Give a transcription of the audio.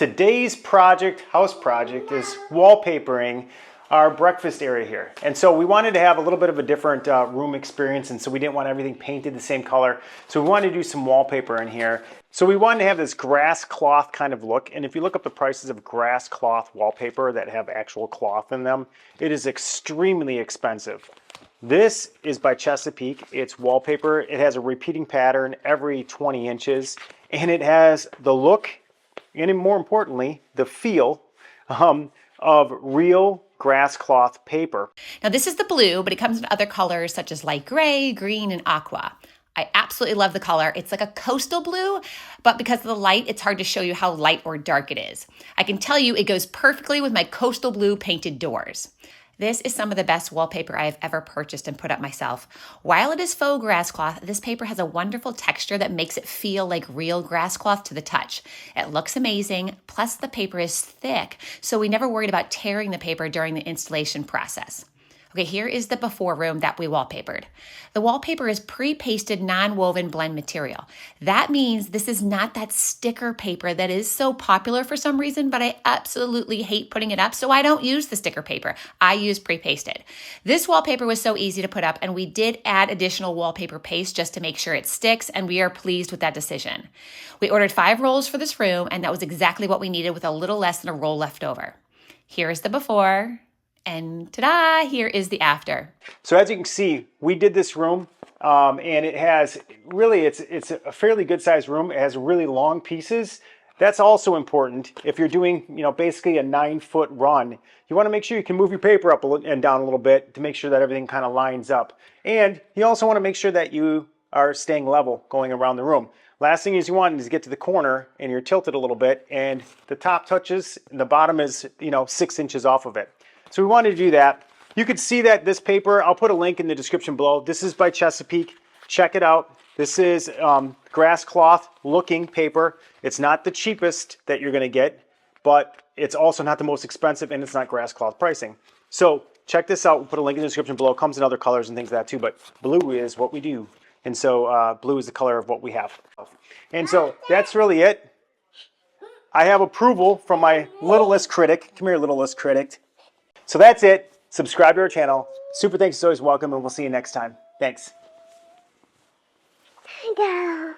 Today's project, house project, is wallpapering our breakfast area here. And so we wanted to have a little bit of a different room experience, and so we didn't want everything painted the same color. So we wanted to do some wallpaper in here. So we wanted to have this grass cloth kind of look, and if you look up the prices of grass cloth wallpaper that have actual cloth in them, it is extremely expensive. This is by Chesapeake. It's wallpaper. It has a repeating pattern every 20 inches, and it has the look, and more importantly, the feel of real grass cloth paper. Now this is the blue, but it comes in other colors such as light gray, green, and aqua. I absolutely love the color. It's like a coastal blue, but because of the light, it's hard to show you how light or dark it is. I can tell you it goes perfectly with my coastal blue painted doors. This is some of the best wallpaper I have ever purchased and put up myself. While it is faux grass cloth, this paper has a wonderful texture that makes it feel like real grass cloth to the touch. It looks amazing, plus the paper is thick, so we never worried about tearing the paper during the installation process. Okay, here is the before room that we wallpapered. The wallpaper is pre-pasted non-woven blend material. That means this is not that sticker paper that is so popular for some reason, but I absolutely hate putting it up, so I don't use the sticker paper. I use pre-pasted. This wallpaper was so easy to put up, and we did add additional wallpaper paste just to make sure it sticks, and we are pleased with that decision. We ordered 5 rolls for this room, and that was exactly what we needed with a little less than a roll left over. Here is the before. And ta-da, here is the after. So as you can see, we did this room and it has really, it's a fairly good sized room. It has really long pieces. That's also important. If you're doing, basically a 9-foot run, you want to make sure you can move your paper up and down a little bit to make sure that everything kind of lines up. And you also want to make sure that you are staying level going around the room. Last thing is you want is to get to the corner and you're tilted a little bit and the top touches and the bottom is, 6 inches off of it. So we wanted to do that. You could see that this paper, I'll put a link in the description below. This is by Chesapeake. Check it out. This is grass cloth looking paper. It's not the cheapest that you're going to get, but it's also not the most expensive, and it's not grass cloth pricing. So check this out. We'll put a link in the description below. It comes in other colors and things like that too, but blue is what we do. And so blue is the color of what we have. And so that's really it. I have approval from my littlest critic. Come here, littlest critic. So that's it. Subscribe to our channel. Super thanks is always welcome, and we'll see you next time. Thanks. Go.